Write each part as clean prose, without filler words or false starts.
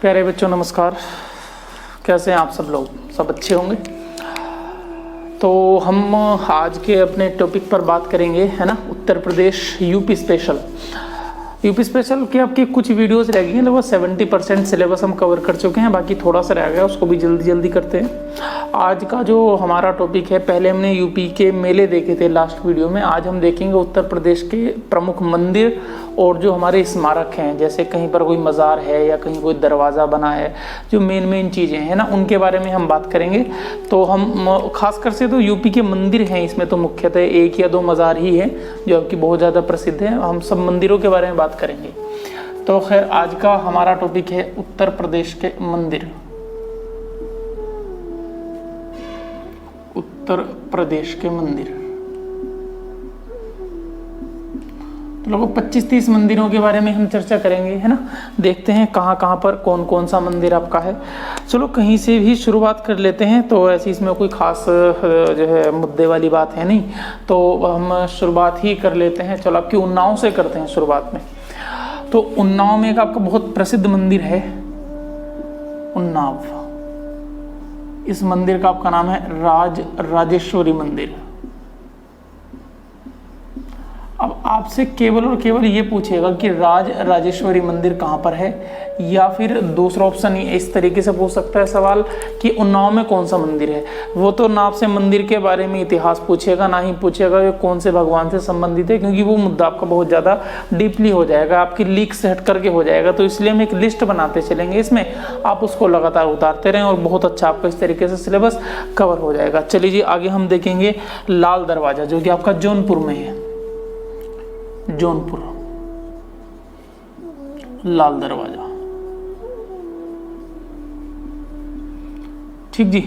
प्यारे बच्चों नमस्कार। कैसे हैं आप सब लोग? सब अच्छे होंगे। तो हम आज के अपने टॉपिक पर बात करेंगे, है ना, Uttar Pradesh UP special. UP special की आपकी कुछ वीडियोस रह गई हैं, लगभग 70% सिलेबस हम कवर कर चुके हैं, बाकी थोड़ा सा रह गया, उसको भी जल्दी जल्दी करते हैं। आज का जो हमारा टॉपिक है, पहले हमने यूपी के मेले देखे थे लास्ट वीडियो में, आज हम देखेंगे उत्तर प्रदेश के प्रमुख मंदिर और जो हमारे स्मारक हैं, जैसे कहीं पर कोई मज़ार है या कहीं कोई दरवाज़ा बना है, जो मेन चीज़ें हैं ना, उनके बारे में हम बात करेंगे। तो हम खासकर से तो यूपी के मंदिर हैं, इसमें तो मुख्यतः एक या दो मज़ार ही हैं जो आपकी बहुत ज़्यादा प्रसिद्ध है, हम सब मंदिरों के बारे में बात करेंगे। तो खैर आज का हमारा टॉपिक है उत्तर प्रदेश के मंदिर। उत्तर प्रदेश के मंदिर तो लगभग 25-30 मंदिरों के बारे में हम चर्चा करेंगे, है ना। देखते हैं कहाँ कहाँ पर कौन कौन सा मंदिर आपका है। चलो कहीं से भी शुरुआत कर लेते हैं। तो ऐसी इसमें कोई खास जो है मुद्दे वाली बात है नहीं, तो हम शुरुआत ही कर लेते हैं। चलो आपकी उन्नाव से करते हैं शुरुआत में। तो उन्नाव में एक आपका बहुत प्रसिद्ध मंदिर है उन्नाव। इस मंदिर का आपका नाम है राजेश्वरी मंदिर। अब आपसे केवल और केवल ये पूछेगा कि राजेश्वरी मंदिर कहाँ पर है, या फिर दूसरा ऑप्शन इस तरीके से पूछ सकता है सवाल कि उन्नाव में कौन सा मंदिर है। वो तो ना आपसे मंदिर के बारे में इतिहास पूछेगा, ना ही पूछेगा कि कौन से भगवान से संबंधित है, क्योंकि वो मुद्दा आपका बहुत ज़्यादा डीपली हो जाएगा, आपकी लीक से हट करके हो जाएगा। तो इसलिए हम एक लिस्ट बनाते चलेंगे, इसमें आप उसको लगातार उतारते रहें और बहुत अच्छा आपका इस तरीके से सिलेबस कवर हो जाएगा। चलिए जी आगे हम देखेंगे लाल दरवाज़ा, जो कि आपका जौनपुर में है। जौनपुर लाल दरवाजा, ठीक जी,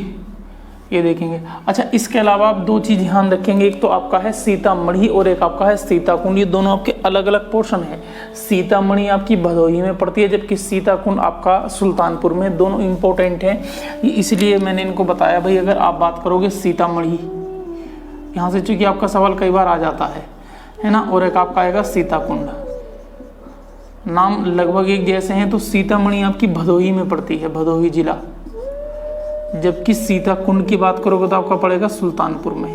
ये देखेंगे। अच्छा, इसके अलावा आप दो चीज ध्यान रखेंगे, एक तो आपका है सीतामढ़ी और एक आपका है सीताकुंड। ये दोनों आपके अलग अलग पोर्शन है। सीतामढ़ी आपकी भदोही में पड़ती है, जबकि सीताकुंड आपका सुल्तानपुर में। दोनों इंपॉर्टेंट हैं, इसलिए मैंने इनको बताया। भाई अगर आप बात करोगे सीतामढ़ी, यहाँ से चूंकि आपका सवाल कई बार आ जाता है ना, और एक आपका आएगा सीताकुंड। नाम लगभग एक जैसे हैं। तो सीतामढ़ी आपकी भदोही में पड़ती है, भदोही जिला, जबकि सीताकुंड की बात करोगे तो आपका पड़ेगा सुल्तानपुर में।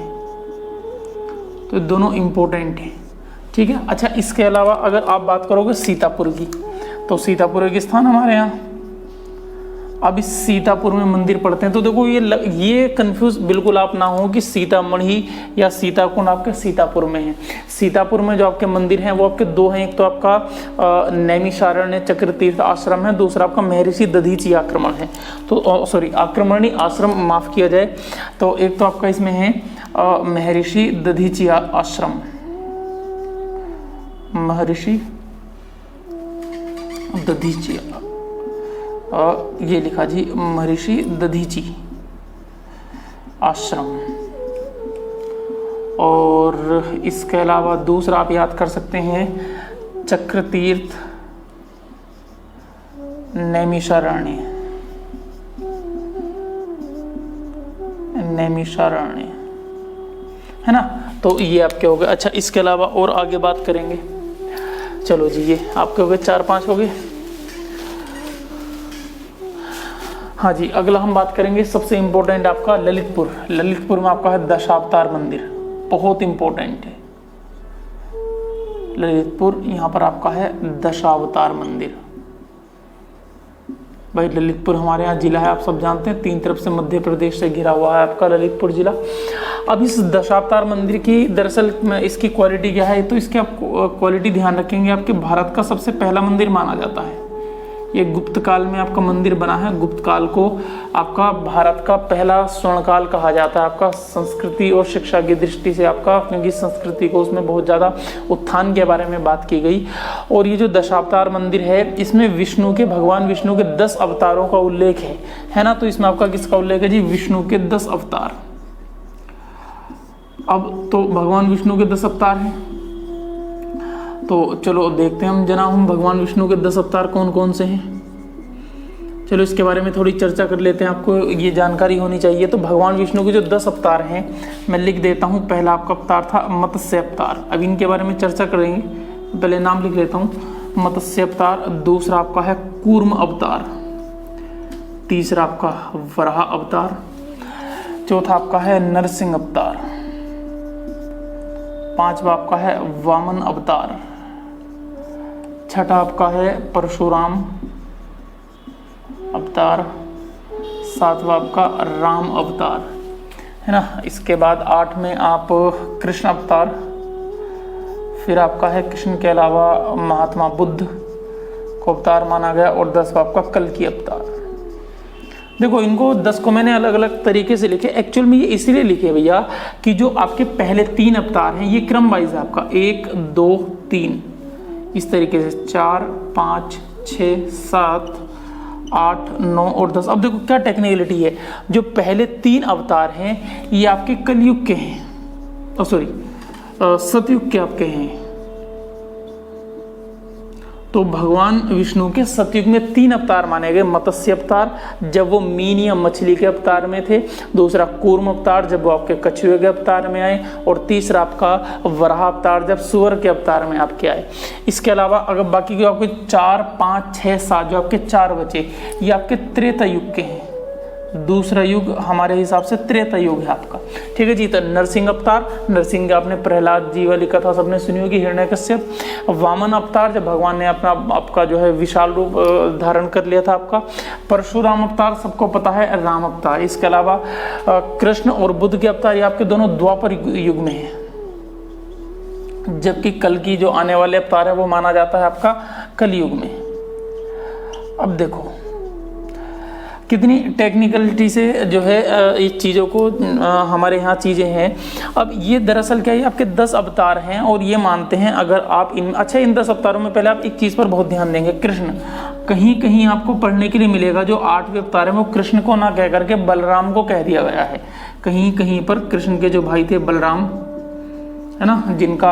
तो दोनों इंपॉर्टेंट हैं, ठीक है। अच्छा, इसके अलावा अगर आप बात करोगे सीतापुर की, तो सीतापुर एक स्थान हमारे यहाँ। अब इस सीतापुर में मंदिर पड़ते हैं। तो देखो ये कंफ्यूज बिल्कुल आप ना हो कि सीतामढ़ी या सीताकुंड आपके सीतापुर में है। सीतापुर में जो आपके मंदिर हैं वो आपके दो हैं, एक तो आपका नैमिषारण्य चक्र तीर्थ आश्रम है, दूसरा आपका महर्षि दधीची आक्रमण है। तो सॉरी, आक्रमण नहीं, आश्रम माफ किया जाए। तो एक तो आपका इसमें है महर्षि दधीची आश्रम, महर्षि दधीची, ये लिखा जी महर्षि दधीची आश्रम। और इसके अलावा दूसरा आप याद कर सकते हैं चक्र तीर्थ नैमिषारण्य, नैमिषारण्य, है ना। तो ये आपके हो गए। अच्छा, इसके अलावा और आगे बात करेंगे। चलो जी, ये आपके हो गए 4-5 हो गए। हाँ जी, अगला हम बात करेंगे सबसे इम्पोर्टेंट आपका ललितपुर। ललितपुर में आपका है दशावतार मंदिर, बहुत इम्पोर्टेंट है ललितपुर। यहाँ पर आपका है दशावतार मंदिर। भाई ललितपुर हमारे यहाँ जिला है, आप सब जानते हैं, 3 तरफ से मध्य प्रदेश से घिरा हुआ है आपका ललितपुर जिला। अब इस दशावतार मंदिर की दरअसल इसकी क्वालिटी क्या है, तो इसकी आप क्वालिटी ध्यान रखेंगे, आपके भारत का सबसे पहला मंदिर माना जाता है। ये गुप्त काल में आपका मंदिर बना है। गुप्त काल को आपका भारत का पहला स्वर्ण काल कहा जाता है, आपका संस्कृति और शिक्षा की दृष्टि से आपका, क्योंकि संस्कृति को उसमें बहुत ज़्यादा उत्थान के बारे में बात की गई। और ये जो दशावतार मंदिर है, इसमें भगवान विष्णु के 10 अवतारों का उल्लेख है ना। तो इसमें आपका किसका उल्लेख है जी? विष्णु के 10 अवतार। अब तो भगवान विष्णु के 10 अवतार हैं, तो चलो देखते हैं हम भगवान विष्णु के 10 अवतार कौन कौन से हैं। चलो इसके बारे में थोड़ी चर्चा कर लेते हैं, आपको ये जानकारी होनी चाहिए। तो भगवान विष्णु के जो 10 अवतार हैं मैं लिख देता हूँ। पहला आपका अवतार था मत्स्य अवतार, अब इनके बारे में चर्चा करेंगे, पहले नाम लिख लेता हूँ। मत्स्य अवतार। दूसरा आपका है कूर्म अवतार, तीसरा आपका वराह अवतार, चौथा आपका है नरसिंह अवतार, पांचवा आपका है वामन अवतार, छठा आपका है परशुराम अवतार, सातवां आपका राम अवतार, है ना। इसके बाद 8 में आप कृष्ण अवतार, फिर आपका है कृष्ण के अलावा महात्मा बुद्ध को अवतार माना गया, और 10वां आपका कल्कि अवतार। देखो इनको 10 को मैंने अलग अलग तरीके से लिखे, एक्चुअल में ये इसलिए लिखे भैया कि जो आपके पहले 3 अवतार हैं ये क्रम वाइज है आपका 1 2 3 इस तरीके से 4 5 6 7 8 9 और 10। अब देखो क्या टेक्निकलिटी है, जो पहले 3 अवतार हैं ये आपके कलयुग के हैं, सतयुग के आपके हैं। तो भगवान विष्णु के सतयुग में 3 अवतार माने गए। मत्स्य अवतार जब वो मीन या मछली के अवतार में थे, दूसरा कूर्म अवतार जब वो आपके कछुए के अवतार में आए, और तीसरा आपका वराह अवतार जब सुअर के अवतार में आपके आए। इसके अलावा अगर बाकी के आपके 4 5 6 7 जो आपके 4 बचे ये आपके त्रेता युग के हैं। दूसरा युग हमारे हिसाब से त्रेता युग है आपका, ठीक है जी। तो नरसिंह अवतार, नरसिंह आपने प्रहलाद जी वाली कथा सबने सुनी होगी, हिरण्यकश्यप। वामन अवतार जब भगवान ने आपका जो है विशाल रूप धारण कर लिया था आपका। परशुराम अवतार सबको पता है, राम अवतार। इसके अलावा कृष्ण और बुद्ध के अवतार ये आपके दोनों द्वापर युग में है, जबकि कल की जो आने वाले अवतार है वो माना जाता है आपका कलयुग में। अब देखो कितनी टेक्निकलिटी से जो है इस चीज़ों को हमारे यहाँ चीज़ें हैं। अब ये दरअसल क्या है, आपके 10 अवतार हैं और ये मानते हैं अगर आप इन 10 अवतारों में पहले आप एक चीज़ पर बहुत ध्यान देंगे, कृष्ण। कहीं कहीं आपको पढ़ने के लिए मिलेगा जो 8वें अवतार है वो कृष्ण को ना कह करके बलराम को कह दिया गया है। कहीं कहीं पर कृष्ण के जो भाई थे बलराम, है ना, जिनका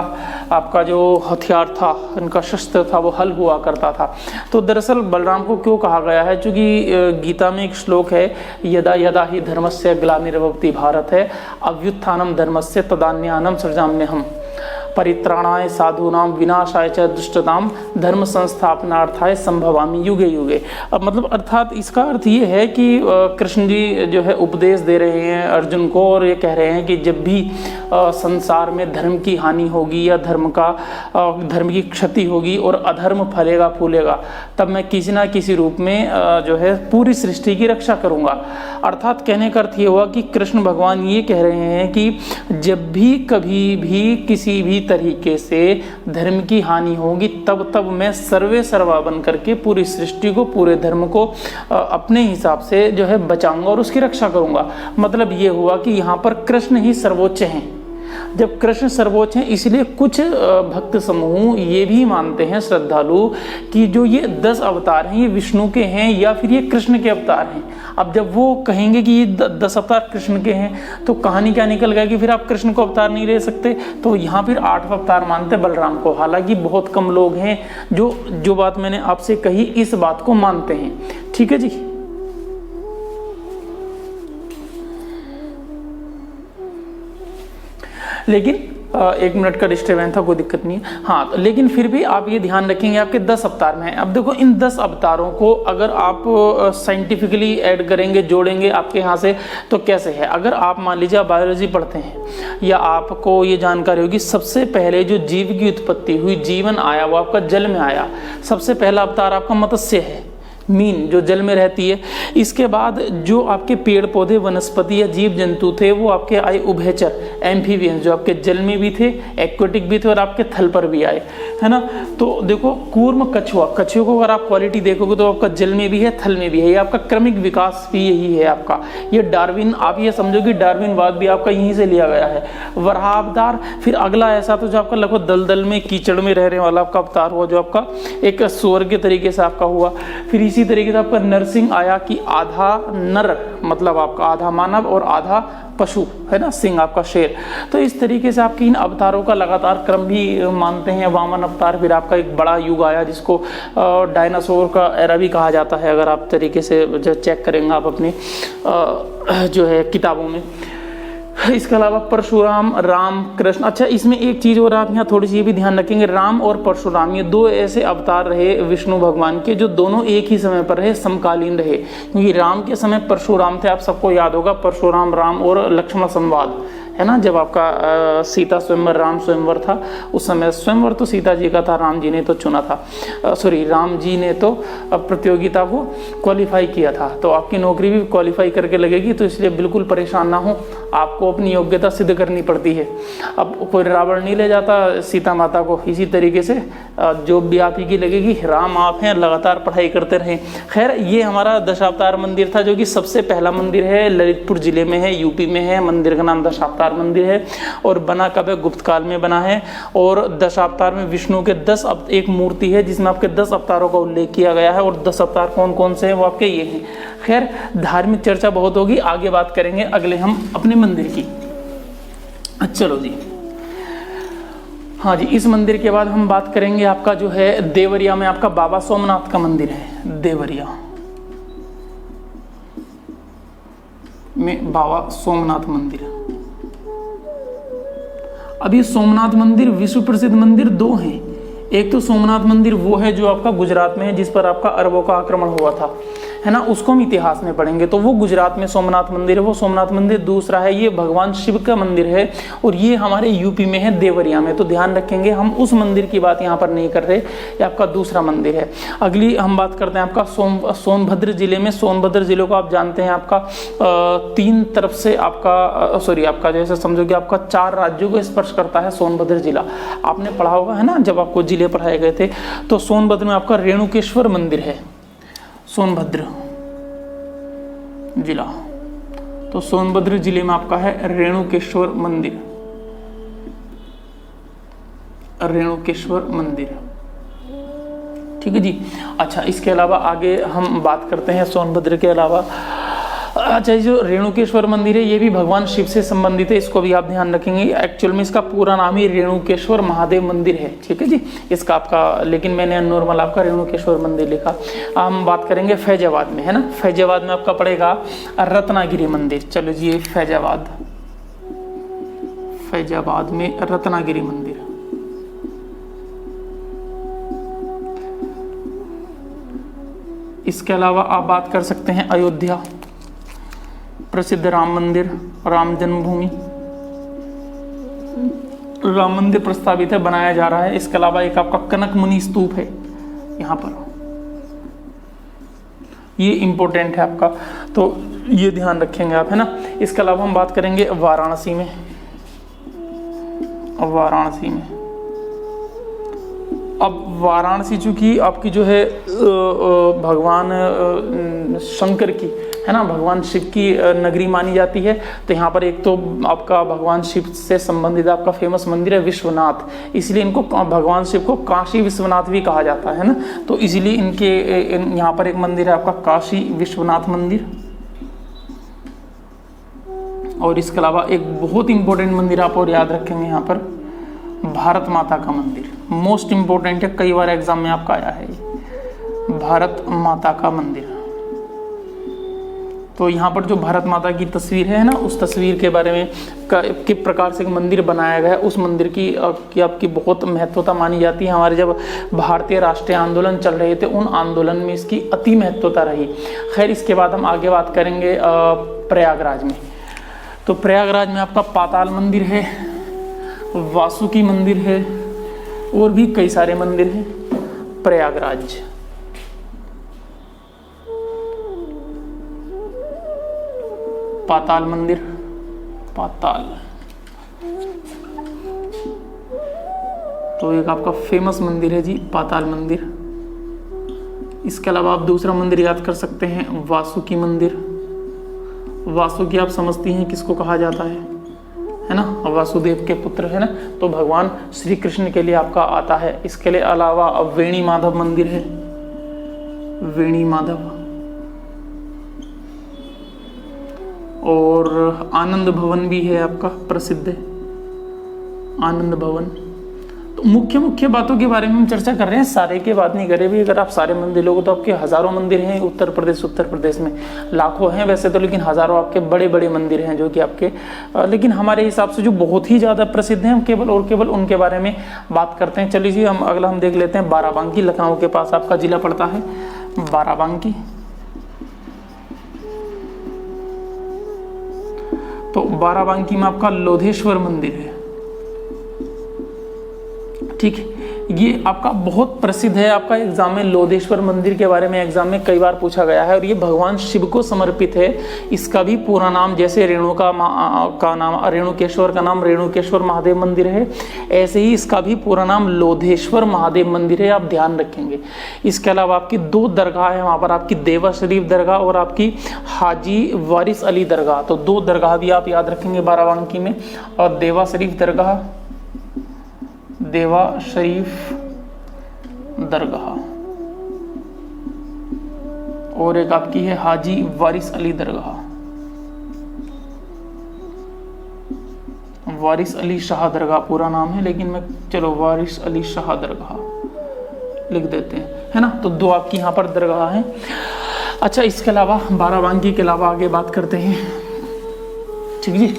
आपका जो हथियार था, इनका शस्त्र था वो हल हुआ करता था। तो दरअसल बलराम को क्यों कहा गया है, क्योंकि गीता में एक श्लोक है, यदा यदा ही धर्मस्य ग्लानिर्भवति भारत है, अभ्युत्थानम धर्मस्य तदान्यानम सृजाम्यहम्, परित्राणाय साधूनाम विनाशाय च दुष्टताम धर्म संस्थापनार्थाय संभवामि युगे युगे। अब मतलब अर्थात इसका अर्थ ये है कि कृष्ण जी जो है उपदेश दे रहे हैं अर्जुन को, और ये कह रहे हैं कि जब भी संसार में धर्म की हानि होगी या धर्म की क्षति होगी और अधर्म फलेगा फूलेगा, तब मैं किसी ना किसी रूप में जो है पूरी सृष्टि की रक्षा करूँगा। अर्थात कहने का अर्थ ये हुआ कि कृष्ण भगवान ये कह रहे हैं कि जब भी कभी भी किसी भी तरीके से धर्म की हानि होगी तब मैं सर्वे सर्वा बन करके पूरी सृष्टि को, पूरे धर्म को अपने हिसाब से जो है बचाऊंगा और उसकी रक्षा करूंगा। मतलब ये हुआ कि यहाँ पर कृष्ण ही सर्वोच्च हैं। जब कृष्ण सर्वोच्च हैं इसलिए कुछ भक्त समूह ये भी मानते हैं, श्रद्धालु, कि जो ये 10 अवतार हैं ये विष्णु के हैं या फिर ये कृष्ण के अवतार हैं। अब जब वो कहेंगे कि ये 10 अवतार कृष्ण के हैं तो कहानी क्या निकल गया कि फिर आप कृष्ण को अवतार नहीं ले सकते, तो यहाँ फिर 8वां अवतार मानते बलराम को। हालांकि बहुत कम लोग हैं जो बात मैंने आपसे कही इस बात को मानते हैं, ठीक है जी। लेकिन 1 मिनट का डिस्टर्बेंस था, कोई दिक्कत नहीं है। हाँ, तो लेकिन फिर भी आप ये ध्यान रखेंगे आपके 10 अवतार में हैं। अब देखो इन 10 अवतारों को अगर आप साइंटिफिकली ऐड करेंगे, जोड़ेंगे आपके यहाँ से, तो कैसे है। अगर आप मान लीजिए आप बायोलॉजी पढ़ते हैं या आपको ये जानकारी होगी, सबसे पहले जो जीव की उत्पत्ति हुई, जीवन आया, वो आपका जल में आया। सबसे पहला अवतार आपका मत्स्य है, मीन जो जल में रहती है। इसके बाद जो आपके पेड़ पौधे, वनस्पति या जीव जंतु थे वो आपके आए उभयचर, एम्फीबियंस, जो आपके जल में भी थे, एक्वेटिक भी थे और आपके थल पर भी आए, है ना। तो देखो कूर्म कछुआ, कछुए को अगर आप क्वालिटी देखोगे तो आपका जल में भी है, थल में भी है। ये आपका क्रमिक विकास भी यही है आपका। ये डार्विन, आप ये समझो कि डार्विनवाद भी आपका यहीं से लिया गया है। वराह अवतार, फिर अगला ऐसा तो जो आपका लगभग दलदल में कीचड़ में रहने वाला आपका अवतार हुआ, जो आपका एक सुअर के तरीके से आपका हुआ। फिर इसी तरीके से आपका नरसिंह आया कि आधा नर, मतलब आपका आधा मानव और आधा पशु, है ना, सिंह आपका शेर। तो इस तरीके से आपके इन अवतारों का लगातार क्रम भी मानते हैं। वामन अवतार, फिर आपका एक बड़ा युग आया जिसको डायनासोर का एरा भी कहा जाता है, अगर आप तरीके से जो चेक करेंगे आप अपनी जो है किताबों में। इसके अलावा परशुराम, राम, कृष्ण। अच्छा, इसमें एक चीज़ और आप यहाँ थोड़ी सी भी ध्यान रखेंगे, राम और परशुराम ये दो ऐसे अवतार रहे विष्णु भगवान के जो दोनों एक ही समय पर रहे, समकालीन रहे। क्योंकि राम के समय परशुराम थे, आप सबको याद होगा, परशुराम, राम और लक्ष्मण संवाद है ना, जब आपका सीता स्वयंवर, राम स्वयंवर था, उस समय स्वयंवर तो सीता जी का था, राम जी ने तो चुना था, राम जी ने तो प्रतियोगिता को क्वालिफाई किया था। तो आपकी नौकरी भी क्वालिफाई करके लगेगी, तो इसलिए बिल्कुल परेशान ना हो, आपको अपनी योग्यता सिद्ध करनी पड़ती है। अब कोई रावण नहीं ले जाता सीता माता को, इसी तरीके से जो भी आप ही की लगेगी, राम आप हैं, लगातार पढ़ाई करते रहें। खैर, ये हमारा दशावतार मंदिर था, जो कि सबसे पहला मंदिर है, ललितपुर जिले में है, यूपी में है। मंदिर का नाम दशावतार मंदिर है और बना कब है? गुप्त काल में बना है। और दशावतार में विष्णु के 10 एक मूर्ति है जिसमें आपके 10 अवतारों का उल्लेख किया गया है। और 10 अवतार कौन कौन से हैं वो आपके ये हैं। खैर, धार्मिक चर्चा बहुत होगी, आगे बात करेंगे अगले हम अपने मंदिर की। चलो जी, हाँ जी, इस मंदिर के बाद हम बात करेंगे आपका जो है देवरिया में आपका बाबा सोमनाथ का मंदिर है। देवरिया में बाबा सोमनाथ मंदिर। अभी सोमनाथ मंदिर विश्व प्रसिद्ध मंदिर दो हैं। एक तो सोमनाथ मंदिर वो है जो आपका गुजरात में है, जिस पर आपका अरबों का आक्रमण हुआ था, है ना, उसको हम इतिहास में पढ़ेंगे, तो वो गुजरात में सोमनाथ मंदिर है, वो सोमनाथ मंदिर। दूसरा है ये भगवान शिव का मंदिर है और ये हमारे यूपी में है, देवरिया में। तो ध्यान रखेंगे, हम उस मंदिर की बात यहाँ पर नहीं कर रहे, ये आपका दूसरा मंदिर है। अगली हम बात करते हैं आपका सोनभद्र जिले में। सोनभद्र जिले को आप जानते हैं, आपका 3 तरफ से आपका आपका जैसे समझो कि आपका 4 राज्यों को स्पर्श करता है सोनभद्र जिला। आपने पढ़ा होगा, है ना, जब आपको जिले पढ़ाए गए थे। तो सोनभद्र में आपका रेणुकेश्वर मंदिर है, सोनभद्र जिला। तो सोनभद्र जिले में आपका है रेणुकेश्वर मंदिर, रेणुकेश्वर मंदिर, ठीक है जी। अच्छा, इसके अलावा आगे हम बात करते हैं सोनभद्र के अलावा। अच्छा, जो रेणुकेश्वर मंदिर है ये भी भगवान शिव से संबंधित है, इसको भी आप ध्यान रखेंगे। एक्चुअल में इसका पूरा नाम ही रेणुकेश्वर महादेव मंदिर है, ठीक है जी, इसका आपका, लेकिन मैंने नॉर्मल आपका रेणुकेश्वर मंदिर लिखा। हम बात करेंगे फैजाबाद में, है ना। फैजाबाद में आपका पड़ेगा रत्नागिरी मंदिर। चलो जी, ये फैजाबाद, फैजाबाद में रत्नागिरी मंदिर। इसके अलावा आप बात कर सकते हैं अयोध्या, प्रसिद्ध राम मंदिर, राम जन्मभूमि, राम मंदिर प्रस्तावित है, बनाया जा रहा है। इसके अलावा एक आपका कनक मुनि स्तूप है यहाँ पर, ये इंपॉर्टेंट है आपका, तो ये ध्यान रखेंगे आप, है ना। इसके अलावा हम बात करेंगे वाराणसी में। वाराणसी में अब वाराणसी चूंकि आपकी जो है भगवान शंकर की, है ना, भगवान शिव की नगरी मानी जाती है, तो यहाँ पर एक तो आपका भगवान शिव से संबंधित आपका फेमस मंदिर है विश्वनाथ, इसलिए इनको भगवान शिव को काशी विश्वनाथ भी कहा जाता है ना। तो इसलिए यहाँ पर एक मंदिर है आपका काशी विश्वनाथ मंदिर। और इसके अलावा एक बहुत इंपॉर्टेंट मंदिर आप और याद रखेंगे यहाँ पर, भारत माता का मंदिर, मोस्ट इंपॉर्टेंट है, कई बार एग्जाम में आपका आया है, भारत माता का मंदिर। तो यहाँ पर जो भारत माता की तस्वीर है ना, उस तस्वीर के बारे में किस प्रकार से मंदिर बनाया गया है, उस मंदिर की आपकी बहुत महत्वता मानी जाती है। हमारे जब भारतीय राष्ट्रीय आंदोलन चल रहे थे, उन आंदोलन में इसकी अति महत्वता रही। खैर, इसके बाद हम आगे बात करेंगे प्रयागराज में। तो प्रयागराज में आपका पाताल मंदिर है, वासुकी मंदिर है, और भी कई सारे मंदिर हैं प्रयागराज। पाताल मंदिर, पाताल, तो एक आपका फेमस मंदिर है जी पाताल मंदिर। इसके अलावा आप दूसरा मंदिर याद कर सकते हैं वासुकी मंदिर। वासुकी आप समझती हैं किसको कहा जाता है ना, वासुदेव के पुत्र, है ना, तो भगवान श्री कृष्ण के लिए आपका आता है। इसके लिए अलावा वेणी माधव मंदिर है, वेणी माधव, और आनंद भवन भी है आपका प्रसिद्ध है, आनंद भवन। तो मुख्य मुख्य बातों के बारे में हम चर्चा कर रहे हैं, सारे के बात नहीं करे भी। अगर आप सारे मंदिर लोगे तो आपके हजारों मंदिर हैं उत्तर प्रदेश में, लाखों हैं वैसे तो, लेकिन हजारों आपके बड़े बड़े मंदिर हैं जो कि आपके, लेकिन हमारे हिसाब से जो बहुत ही ज़्यादा प्रसिद्ध हैं हम केवल और केवल उनके बारे में बात करते हैं। चलिए जी, हम अगला हम देख लेते हैं बाराबंकी, लखनऊ के पास आपका जिला पड़ता है बाराबंकी। तो बाराबंकी में आपका लोधेश्वर मंदिर है, ठीक है। ये आपका बहुत प्रसिद्ध है, आपका एग्जाम में लोधेश्वर मंदिर के बारे में एग्जाम में कई बार पूछा गया है, और ये भगवान शिव को समर्पित है। इसका भी पूरा नाम, जैसे रेणुकेश्वर का नाम रेणुकेश्वर महादेव मंदिर है, ऐसे ही इसका भी पूरा नाम लोधेश्वर महादेव मंदिर है, आप ध्यान रखेंगे। इसके अलावा आपकी 2 दरगाह है वहाँ पर, आपकी देवा शरीफ दरगाह और आपकी हाजी वारिस अली दरगाह। तो 2 दरगाह भी आप याद रखेंगे बाराबंकी में, और देवा शरीफ दरगाह, देवा शरीफ दरगाह, और एक आपकी है हाजी वारिस अली दरगाह, वारिस अली शाह दरगाह पूरा नाम है, लेकिन मैं चलो वारिस अली शाह दरगाह लिख देते हैं, है ना। तो 2 आपकी यहाँ पर दरगाह हैं। अच्छा, इसके अलावा बाराबंकी के अलावा आगे बात करते हैं, ठीक जी।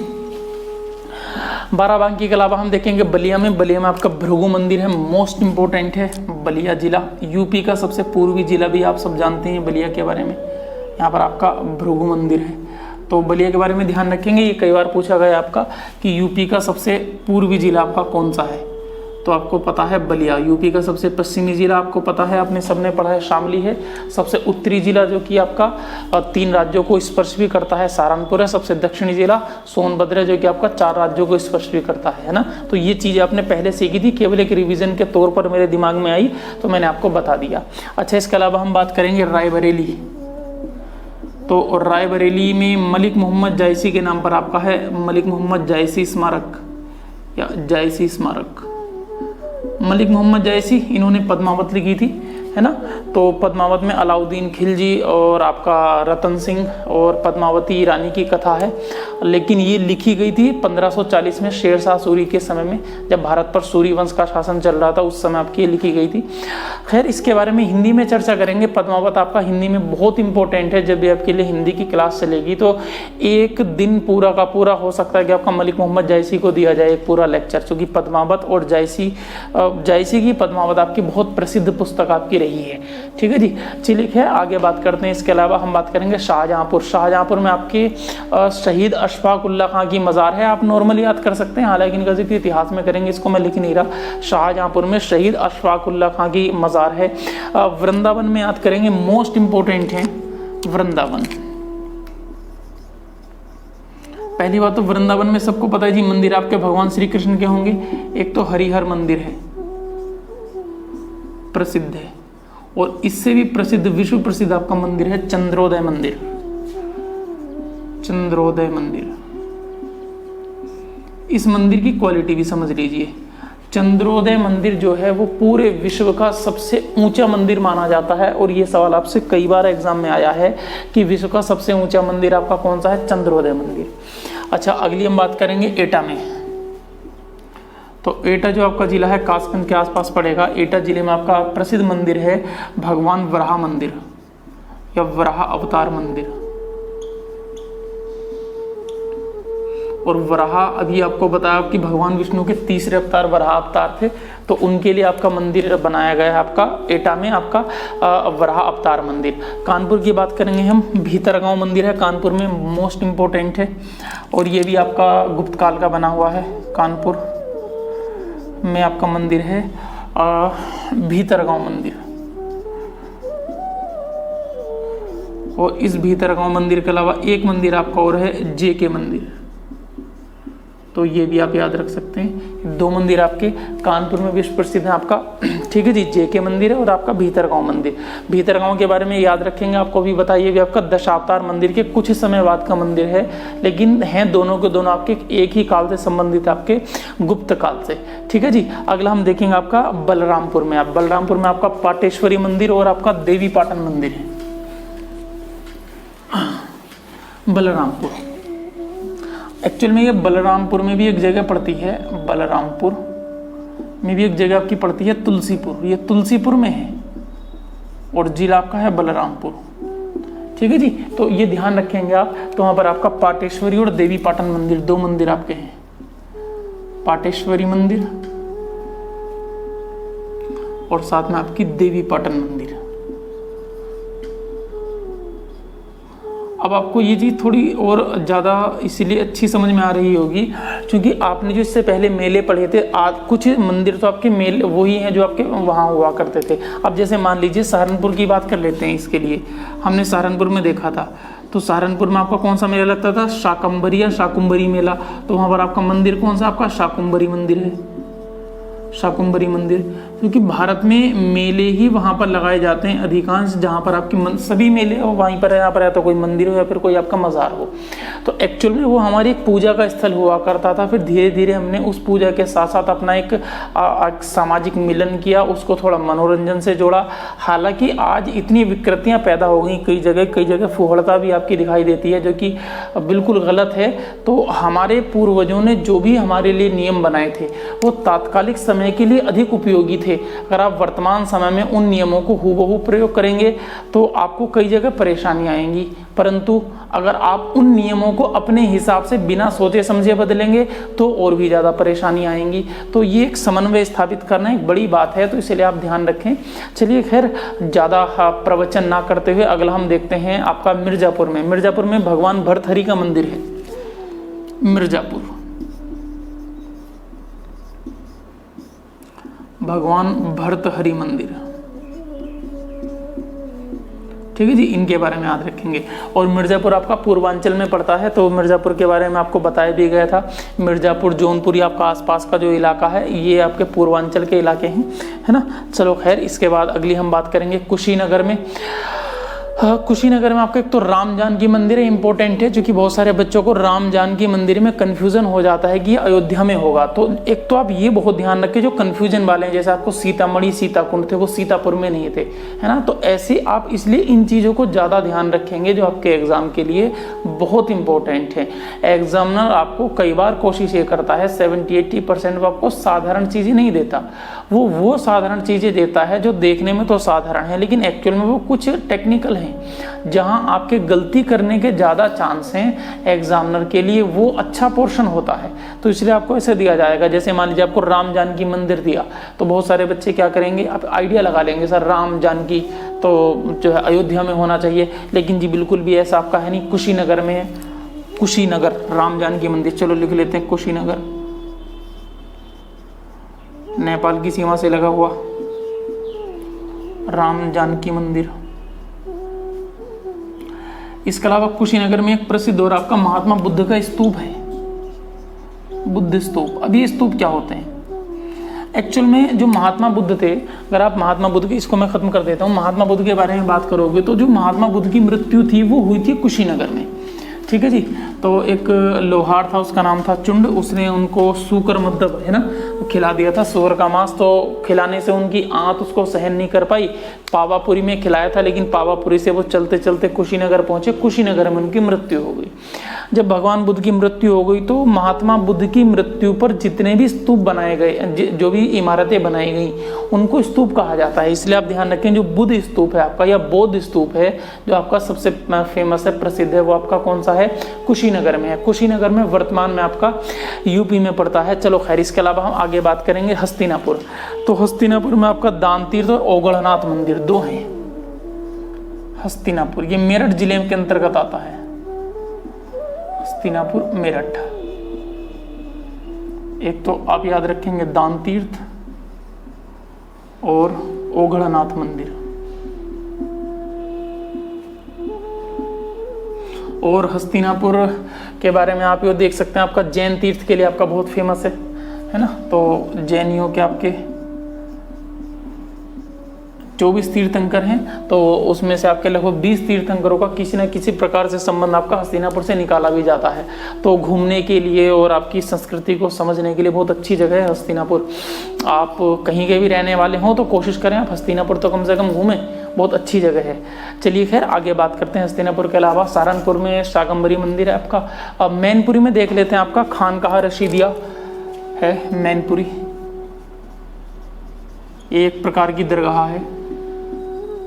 बाराबंकी के अलावा हम देखेंगे बलिया में आपका भृगु मंदिर है, मोस्ट इंपोर्टेंट है। बलिया जिला यूपी का सबसे पूर्वी जिला भी आप सब जानते हैं बलिया के बारे में। यहाँ पर आपका भृगु मंदिर है, तो बलिया के बारे में ध्यान रखेंगे। ये कई बार पूछा गया आपका कि यूपी का सबसे पूर्वी जिला आपका कौन सा है, तो आपको पता है बलिया। यूपी का सबसे पश्चिमी जिला आपको पता है, आपने सबने पढ़ा है, शामली है। सबसे उत्तरी जिला जो कि आपका 3 राज्यों को स्पर्श भी करता है, सहारनपुर है। सबसे दक्षिणी जिला सोनभद्र है जो कि आपका 4 राज्यों को स्पर्श भी करता है ना। तो ये चीज़ें आपने पहले सीखी थी, केवल एक रिवीजन के तौर पर मेरे दिमाग में आई तो मैंने आपको बता दिया। अच्छा, इसके अलावा हम बात करेंगे रायबरेली। तो रायबरेली में मलिक मोहम्मद जायसी के नाम पर आपका है मलिक मोहम्मद जायसी स्मारक या जायसी स्मारक। मलिक मोहम्मद जायसी, इन्होंने पद्मावत लिखी थी, है ना। तो पद्मावत में अलाउद्दीन खिलजी और आपका रतन सिंह और पद्मावती रानी की कथा है, लेकिन ये लिखी गई थी 1540 में शेरशाह सूरी के समय में, जब भारत पर सूरी वंश का शासन चल रहा था, उस समय आपकी ये लिखी गई थी। खैर, इसके बारे में हिंदी में चर्चा करेंगे। पद्मावत आपका हिंदी में बहुत इंपॉर्टेंट है। जब भी आपके लिए हिंदी की क्लास चलेगी तो एक दिन पूरा का पूरा हो सकता है कि आपका मलिक मोहम्मद जायसी को दिया जाए एक पूरा लेक्चर, क्योंकि पद्मावत और जायसी की पद्मावत आपकी बहुत प्रसिद्ध पुस्तक आपकी रही है, ठीक है जी। चलिए है, आगे बात करते हैं। इसके अलावा हम बात करेंगे शाहजहांपुर में आपके शहीद अशफाक उल्लाह खां की मज़ार है। आप नॉर्मली याद कर सकते हैं, हालांकि इनका जिक्र इतिहास में करेंगे, इसको मैं लिख नहीं रहा। शाहजहांपुर में शहीद अशफाक उल्लाह खां की मज़ार है। वृंदावन में याद करेंगे, मोस्ट इंपोर्टेंट है वृंदावन। पहली बात तो वृंदावन में सबको पता है जी, मंदिर आपके भगवान श्री कृष्ण के होंगे। एक तो हरिहर मंदिर है, प्रसिद्ध है, और इससे भी प्रसिद्ध, विश्व प्रसिद्ध आपका मंदिर है चंद्रोदय मंदिर। चंद्रोदय मंदिर, इस मंदिर की क्वालिटी भी समझ लीजिए। चंद्रोदय मंदिर जो है वो पूरे विश्व का सबसे ऊंचा मंदिर माना जाता है, और ये सवाल आपसे कई बार एग्जाम में आया है कि विश्व का सबसे ऊंचा मंदिर आपका कौन सा है, चंद्रोदय मंदिर। अच्छा, अगली हम बात करेंगे एटा में। तो एटा जो आपका जिला है कासगंज के आसपास पड़ेगा। एटा जिले में आपका प्रसिद्ध मंदिर है भगवान वराह मंदिर या वराह अवतार मंदिर। और वराह, अभी आपको बताया कि भगवान विष्णु के तीसरे अवतार वराह अवतार थे, तो उनके लिए आपका मंदिर बनाया गया है आपका एटा में, आपका वराह अवतार मंदिर। कानपुर की बात करेंगे हम, भीतरगांव मंदिर है कानपुर में, मोस्ट इम्पोर्टेंट है, और ये भी आपका गुप्त काल का बना हुआ है। कानपुर में आपका मंदिर है भीतरगांव मंदिर, और इस भीतरगांव मंदिर के अलावा एक मंदिर आपका और है जेके मंदिर, तो ये भी आप याद रख सकते हैं। 2 मंदिर आपके कानपुर में विश्व प्रसिद्ध है आपका, ठीक है जी, जेके मंदिर है और आपका भीतरगांव मंदिर। भीतरगांव के बारे में याद रखेंगे, आपको भी बताइए कि आपका दशावतार मंदिर के कुछ समय बाद का मंदिर है, लेकिन हैं दोनों के दोनों आपके एक ही काल से संबंधित, आपके गुप्त काल से, ठीक है जी। अगला हम देखेंगे आपका बलरामपुर में। बलरामपुर में आपका पाटेश्वरी मंदिर और आपका देवी पाटन मंदिर है। बलरामपुर, एक्चुअल में ये बलरामपुर में भी एक जगह पड़ती है, बलरामपुर, में भी एक जगह आपकी पड़ती है तुलसीपुर, ये तुलसीपुर में है, और जिला आपका है बलरामपुर। ठीक है जी, तो ये ध्यान रखेंगे आप। तो वहां पर आपका पाटेश्वरी और देवी पाटन मंदिर, दो मंदिर आपके हैं, पाटेश्वरी मंदिर और साथ में आपकी देवी पाटन मंदिर। अब आपको ये चीज़ थोड़ी और ज़्यादा इसीलिए अच्छी समझ में आ रही होगी क्योंकि आपने जो इससे पहले मेले पढ़े थे, आज कुछ मंदिर तो आपके मेले वही हैं जो आपके वहाँ हुआ करते थे। अब जैसे मान लीजिए सहारनपुर की बात कर लेते हैं, इसके लिए हमने सहारनपुर में देखा था, तो सहारनपुर में आपका कौन सा मेला लगता था, शाकंभरी या शाकुंभरी मेला। तो वहाँ पर आपका मंदिर कौन सा, आपका शाकुंभरी मंदिर है, शाकुंभरी मंदिर। क्योंकि भारत में मेले ही वहाँ पर लगाए जाते हैं अधिकांश, जहाँ पर आपकी सभी मेले और वहीं पर यहाँ पर या तो कोई मंदिर हो या फिर कोई आपका मज़ार हो। तो एक्चुअल में वो हमारी एक पूजा का स्थल हुआ करता था। फिर धीरे धीरे हमने उस पूजा के साथ साथ अपना एक सामाजिक मिलन किया, उसको थोड़ा मनोरंजन से जोड़ा। हालांकि आज इतनी विकृतियाँ पैदा हो गई, कई जगह फुहड़ता भी आपकी दिखाई देती है, जो कि बिल्कुल गलत है। तो हमारे पूर्वजों ने जो भी हमारे लिए नियम बनाए थे वो तात्कालिक समय के लिए अधिक उपयोगी थे। अगर आप वर्तमान समय में उन नियमों को हूबहू प्रयोग करेंगे तो आपको कई जगह परेशानी आएंगी, परंतु अगर आप उन नियमों को अपने हिसाब से बिना सोचे समझे बदलेंगे तो और भी ज़्यादा परेशानी आएंगी। तो ये एक समन्वय स्थापित करना एक बड़ी बात है, तो इसलिए आप ध्यान रखें। चलिए खैर, ज़्यादा प्रवचन ना करते हुए अगला हम देखते हैं आपका मिर्ज़ापुर में। मिर्ज़ापुर में भगवान भर्तहरि का मंदिर है, मिर्ज़ापुर भगवान भर्तहरि मंदिर। ठीक है जी, इनके बारे में याद रखेंगे। और मिर्ज़ापुर आपका पूर्वांचल में पड़ता है, तो मिर्ज़ापुर के बारे में आपको बताया भी गया था। मिर्ज़ापुर, जौनपुर, आपका आसपास का जो इलाका है ये आपके पूर्वांचल के इलाके हैं, है ना। चलो खैर, इसके बाद अगली हम बात करेंगे कुशीनगर में। कुशीनगर में आपका एक तो राम जानकी मंदिर है, इंपॉर्टेंट है, क्योंकि बहुत सारे बच्चों को राम जानकी मंदिर में कन्फ्यूजन हो जाता है कि ये अयोध्या में होगा। तो एक तो आप ये बहुत ध्यान रखें, जो कन्फ्यूजन वाले हैं, जैसे आपको सीतामढ़ी, सीताकुंड थे, वो सीतापुर में नहीं थे, है ना। तो ऐसे आप इसलिए इन चीज़ों को ज़्यादा ध्यान रखेंगे जो आपके एग्जाम के लिए बहुत इंपॉर्टेंट है। एग्जामिनर आपको कई बार कोशिश ये करता है 70-80% आपको साधारण चीज़ें नहीं देता, वो साधारण चीज़ें देता है जो देखने में तो साधारण है लेकिन एक्चुअल में वो कुछ टेक्निकल हैं, जहां आपके गलती करने के ज़्यादा चांस हैं। एग्जामिनर के लिए वो अच्छा पोर्शन होता है, तो इसलिए आपको ऐसे दिया जाएगा। जैसे मान लीजिए आपको राम जानकी मंदिर दिया, तो बहुत सारे बच्चे क्या करेंगे, आप आइडिया लगा लेंगे, सर राम जानकी तो जो है अयोध्या में होना चाहिए, लेकिन जी बिल्कुल भी ऐसा आपका है नहीं, कुशीनगर में है। कुशीनगर राम जानकी मंदिर, चलो लिख लेते हैं कुशीनगर, नेपाल की सीमा से लगा हुआ राम जानकी मंदिर। इसके अलावा कुशीनगर में एक प्रसिद्ध और आपका महात्मा बुद्ध का स्तूप है, बुद्ध स्तूप। अब ये स्तूप क्या होते हैं एक्चुअल में, जो महात्मा बुद्ध थे, अगर आप महात्मा बुद्ध की, इसको मैं खत्म कर देता हूँ, महात्मा बुद्ध के बारे में बात करोगे तो जो महात्मा बुद्ध की मृत्यु थी वो हुई थी कुशीनगर में। ठीक है जी, तो एक लोहार था, उसका नाम था चुंड, उसने उनको सूकर मतलब है ना खिला दिया था, सूअर का मांस। तो खिलाने से उनकी आंत उसको सहन नहीं कर पाई, पावापुरी में खिलाया था, लेकिन पावापुरी से वो चलते चलते कुशीनगर पहुंचे, कुशीनगर में उनकी मृत्यु हो गई। जब भगवान बुद्ध की मृत्यु हो गई तो महात्मा बुद्ध की मृत्यु पर जितने भी स्तूप बनाए गए, जो भी इमारतें बनाई गई, उनको स्तूप कहा जाता है। इसलिए आप ध्यान रखें, जो बुद्ध स्तूप है आपका या बौद्ध स्तूप है जो आपका सबसे फेमस है, प्रसिद्ध है, वो आपका कौन सा है, कुशीनगर में है। कुशीनगर में वर्तमान में आपका यूपी में पड़ता है। चलो खैर, इसके अलावा हम आगे बात करेंगे हस्तिनापुर। तो हस्तिनापुर में आपका दान तीर्थ और ओगढ़नाथ मंदिर दो हैं। हस्तिनापुर ये मेरठ जिले के अंतर्गत आता है, हस्तिनापुर मेरठ। एक तो आप याद रखेंगे दान तीर्थ और ओगढ़नाथ मंदिर। और हस्तिनापुर के बारे में आप ये देख सकते हैं, आपका जैन तीर्थ के लिए आपका बहुत फेमस है ना। तो जैनियों के आपके 24 तीर्थंकर हैं, तो उसमें से आपके लगभग 20 तीर्थंकरों का किसी न किसी प्रकार से संबंध आपका हस्तिनापुर से निकाला भी जाता है। तो घूमने के लिए और आपकी संस्कृति को समझने के लिए बहुत अच्छी जगह है हस्तिनापुर। आप कहीं के भी रहने वाले हों तो कोशिश करें आप हस्तिनापुर तो कम से कम घूमें, बहुत अच्छी जगह है। चलिए खैर आगे बात करते हैं। हस्तिनापुर के अलावा सहारनपुर में शाकंभरी मंदिर है आपका। अब मैनपुरी में देख लेते हैं, आपका खानकाह रशीदिया है मैनपुरी। ये एक प्रकार की दरगाह है,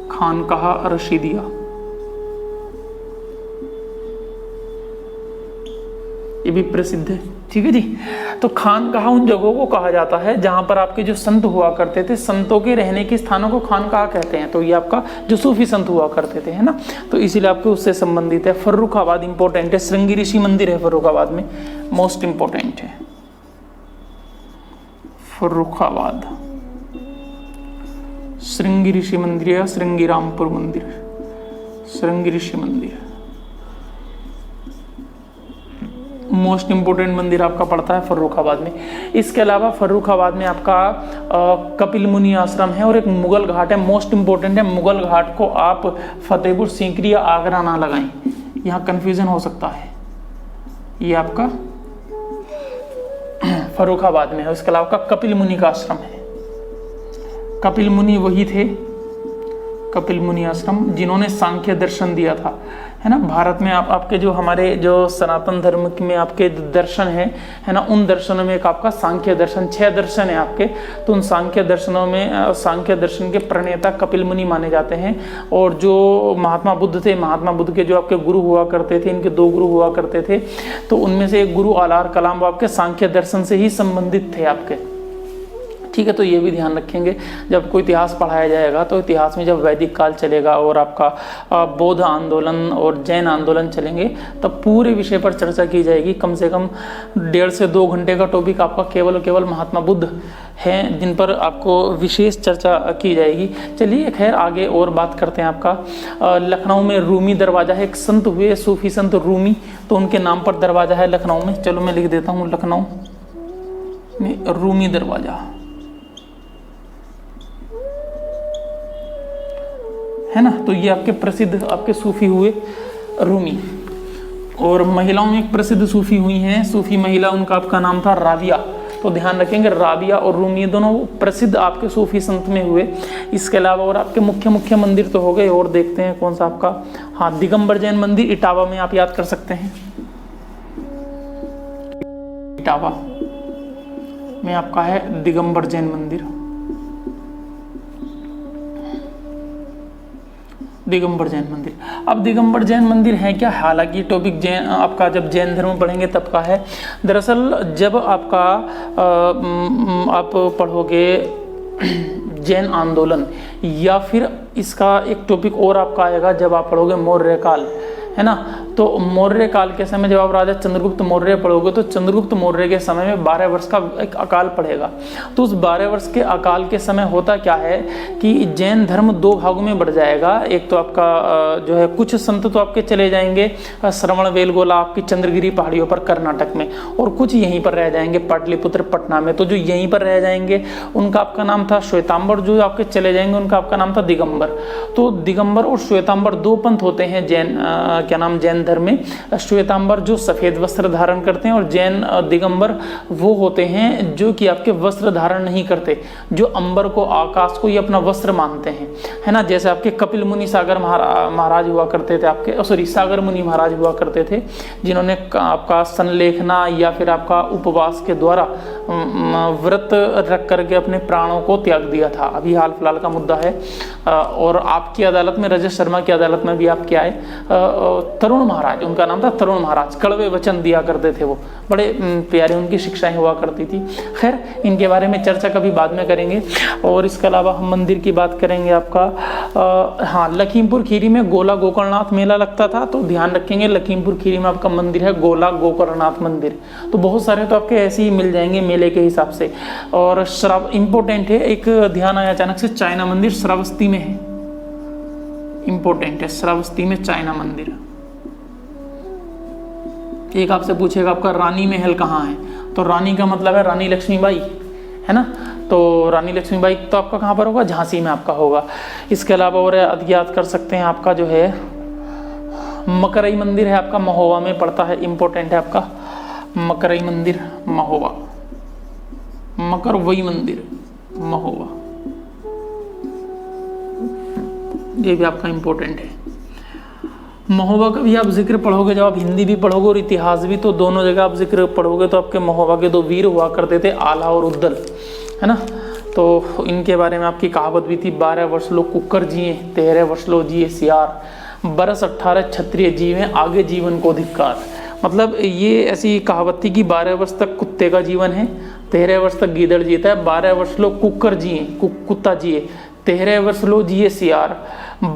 खानकाह रशीदिया। ये भी प्रसिद्ध है, ठीक है जी। तो खानकाह उन जगहों को कहा जाता है जहां पर आपके जो संत हुआ करते थे, संतों के रहने के स्थानों को खानकाह कहते हैं। तो ये आपका जो सूफी संत हुआ करते थे, है ना, तो इसीलिए आपके उससे संबंधित है। फर्रुखाबाद इंपॉर्टेंट है, श्रृंगी ऋषि मंदिर है फर्रुखाबाद में, मोस्ट इंपॉर्टेंट है फर्रुखाबाद। श्रृंगी ऋषि मंदिर या श्रृंगी रामपुर मंदिर, श्रृंगी ऋषि मंदिर मोस्ट इंपोर्टेंट मंदिर आपका पड़ता है फर्रुखाबाद में। इसके अलावा फर्रुखाबाद में आपका कपिल मुनि आश्रम है और एक मुगल घाट है, मोस्ट इंपोर्टेंट है। मुगल घाट को आप फतेहपुर सीकरी या आगरा ना लगाएं, यहाँ कंफ्यूजन हो सकता है। ये आपका फर्रुखाबाद में है। इसके अलावा कपिल मुनि का आश्रम है। कपिल मुनि वही थे, कपिल मुनि आश्रम जिन्होंने सांख्य दर्शन दिया था, है ना। भारत में आपके जो हमारे जो सनातन धर्म में आपके दर्शन है ना, उन दर्शनों में एक आपका सांख्य दर्शन, 6 दर्शन है आपके। तो उन सांख्य दर्शनों में सांख्य दर्शन के प्रणेता कपिल मुनि माने जाते हैं। और जो महात्मा बुद्ध थे, महात्मा बुद्ध के जो आपके गुरु हुआ करते थे, इनके 2 गुरु हुआ करते थे, तो उनमें से एक गुरु आलार कलाम वो आपके सांख्य दर्शन से ही संबंधित थे आपके, ठीक है। तो ये भी ध्यान रखेंगे जब कोई इतिहास पढ़ाया जाएगा, तो इतिहास में जब वैदिक काल चलेगा और आपका बौद्ध आंदोलन और जैन आंदोलन चलेंगे, तब पूरे विषय पर चर्चा की जाएगी। कम से कम 1.5 से 2 घंटे का टॉपिक आपका केवल महात्मा बुद्ध हैं, जिन पर आपको विशेष चर्चा की जाएगी। चलिए खैर आगे और बात करते हैं। आपका लखनऊ में रूमी दरवाज़ा है, एक संत हुए सूफी संत रूमी, तो उनके नाम पर दरवाज़ा है लखनऊ में। चलो मैं लिख देता हूँ, लखनऊ में रूमी दरवाज़ा, है ना। तो ये आपके प्रसिद्ध आपके सूफी हुए रूमी। और महिलाओं में एक प्रसिद्ध सूफी हुई हैं, सूफी महिला, उनका आपका नाम था राबिया। तो ध्यान रखेंगे, राबिया और रूमी दोनों प्रसिद्ध आपके सूफी संत में हुए। इसके अलावा और आपके मुख्य मंदिर तो हो गए, और देखते हैं कौन सा आपका, हाँ, दिगंबर जैन मंदिर इटावा में आप याद कर सकते हैं। इटावा में आपका है दिगंबर जैन मंदिर, दिगंबर जैन मंदिर। अब दिगंबर जैन मंदिर है क्या? हालांकि टॉपिक जैन आपका जब जैन धर्म पढ़ेंगे तब का है। दरअसल जब आपका आप पढ़ोगे जैन आंदोलन, या फिर इसका एक टॉपिक और आपका आएगा जब आप पढ़ोगे मौर्य काल, है ना। तो मौर्य काल के समय जब आप राजा चंद्रगुप्त मौर्य पढ़ोगे, तो चंद्रगुप्त मौर्य के समय में 12 वर्ष का एक अकाल पड़ेगा। तो उस 12 वर्ष के अकाल के समय होता क्या है कि जैन धर्म 2 भागों में बढ़ जाएगा। एक तो आपका जो है कुछ संत तो आपके चले जाएंगे श्रवण बेलगोला आपकी चंद्रगिरी पहाड़ियों पर कर्नाटक में, और कुछ यहीं पर रह जाएंगे पाटलिपुत्र पटना में। तो जो यहीं पर रह जाएंगे उनका आपका नाम था श्वेतांबर, जो आपके चले जाएंगे उनका आपका नाम था दिगंबर। तो दिगंबर और श्वेतांबर 2 पंथ होते हैं जैन क्या नाम जैन धर्म में। श्वेतांबर जो सफेद वस्त्र धारण करते हैं, और जैन दिगंबर वो होते हैं जो कि आपके वस्त्र धारण नहीं करते, जो अंबर को आकाश को ही अपना वस्त्र मानते हैं, है ना। जैसे आपके कपिल मुनि सागर महाराज हुआ करते थे, आपके सॉरी सागर मुनि महाराज हुआ करते थे, जिन्होंने आपका संलेखना या फिर आपका उपवास के द्वारा व्रत रख करके अपने प्राणों को त्याग दिया था। अभी हाल फिलहाल का मुद्दा है। और आपकी अदालत में, रजत शर्मा की अदालत में भी आपके आए तरुण महाराज, उनका नाम था तरुण महाराज। कड़वे वचन दिया करते थे वो, बड़े प्यारे उनकी शिक्षाएं हुआ करती थी। खैर इनके बारे में चर्चा कभी बाद में करेंगे। और इसके अलावा हम मंदिर की बात करेंगे आपका हाँ, लखीमपुर खीरी में गोला गोकर्णनाथ मेला लगता था। तो ध्यान रखेंगे लखीमपुर खीरी में आपका मंदिर है गोला गोकर्णनाथ मंदिर। तो बहुत सारे तो आपके ऐसे ही मिल जाएंगे मेले के हिसाब से। और इंपोर्टेंट है, एक ध्यान आया अचानक से, चाइना मंदिर श्रावस्ती में है, इंपोर्टेंट है, श्रावस्ती में चाइना मंदिर। एक आपसे पूछेगा आपका रानी महल कहाँ है, तो रानी का मतलब है रानी लक्ष्मीबाई, है ना। तो रानी लक्ष्मीबाई तो आपका कहाँ पर होगा, झांसी में आपका होगा। इसके अलावा और याद कर सकते हैं आपका जो है मकरई मंदिर है आपका, महोबा में पड़ता है, इंपॉर्टेंट है आपका मकरई मंदिर, महोबा, मकरवई मंदिर महोबा, ये भी आपका इंपॉर्टेंट है। महोबा का भी आप जिक्र पढ़ोगे, जब आप हिंदी भी पढ़ोगे और इतिहास भी, तो दोनों जगह आप जिक्र पढ़ोगे तो आपके महोबा के 2 वीर हुआ करते थे, आला और उद्दल, है ना। तो इनके बारे में आपकी कहावत भी थी, 12 वर्ष लो कुकर जिए, 13 वर्ष लो जिए सियार, बरस 18 क्षत्रिय जीवे, आगे जीवन को धिक्कार। मतलब ये ऐसी कहावत थी कि 12 वर्ष तक कुत्ते का जीवन है, 13 वर्ष तक गीदड़ जीता है, 12 वर्ष लो कुकर जिए, कुत्ता जिए, 13 वर्ष लो जिए सियार,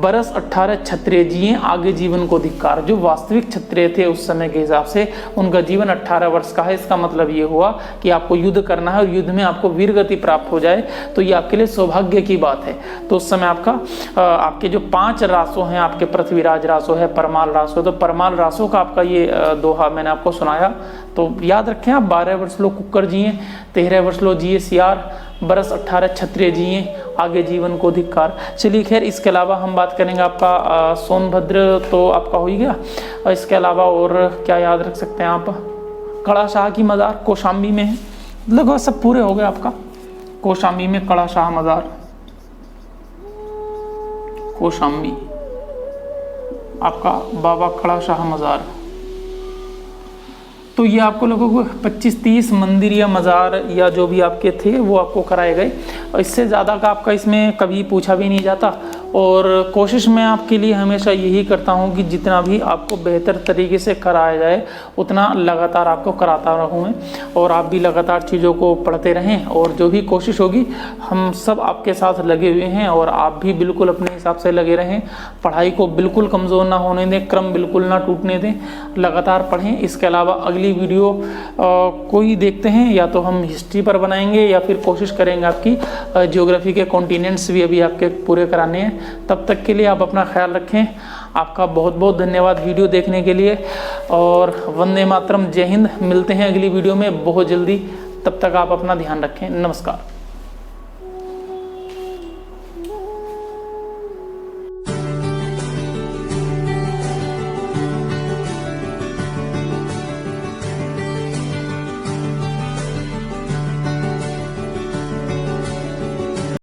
बरस 18 क्षत्रिय जिए, आगे जीवन को धिक्कार। जो वास्तविक क्षत्रिय थे उस समय के हिसाब से उनका जीवन 18 वर्ष का है। इसका मतलब ये हुआ कि आपको युद्ध करना है और युद्ध में आपको वीरगति प्राप्त हो जाए तो ये आपके लिए सौभाग्य की बात है। तो उस समय आपके जो 5 रासों हैं, आपके पृथ्वीराज रासो है, परमाल रासो, तो परमाल रासो का आपका ये दोहा मैंने आपको सुनाया। तो याद रखें आप, 12 वर्ष लो कुकर जिए, 13 वर्ष लो जिए सियार, बरस 18 क्षत्रिय जिए, आगे जीवन को धिक्कार। चलिए खैर, इसके अलावा हम बात करेंगे आपका सोनभद्र तो आपका हो ही गया। इसके अलावा और क्या याद रख सकते हैं आप? कड़ा शाह की मज़ार कौशाम्बी में है। लगभग सब पूरे हो गए आपका। कौशाम्बी में कड़ा शाह मज़ार, कौशाम्बी आपका बाबा कड़ा शाह मज़ार। तो ये आपको लगभग 25-30 मंदिर या मज़ार या जो भी आपके थे वो आपको कराए गए। और इससे ज़्यादा का आपका इसमें कभी पूछा भी नहीं जाता। और कोशिश मैं आपके लिए हमेशा यही करता हूँ कि जितना भी आपको बेहतर तरीके से कराया जाए उतना लगातार आपको कराता रहूँ मैं, और आप भी लगातार चीज़ों को पढ़ते रहें। और जो भी कोशिश होगी हम सब आपके साथ लगे हुए हैं, और आप भी बिल्कुल अपने हिसाब से लगे रहें। पढ़ाई को बिल्कुल कमज़ोर ना होने दें, क्रम बिल्कुल ना टूटने दें, लगातार पढ़ें। इसके अलावा अगली वीडियो कोई देखते हैं, या तो हम हिस्ट्री पर बनाएंगे या फिर कोशिश करेंगे आपकी ज्योग्राफी के कॉन्टिनेंट्स भी अभी आपके पूरे कराने हैं। तब तक के लिए आप अपना ख्याल रखें। आपका बहुत बहुत धन्यवाद वीडियो देखने के लिए, और वंदे मातरम, जय हिंद। मिलते हैं अगली वीडियो में बहुत जल्दी। तब तक आप अपना ध्यान रखें। नमस्कार।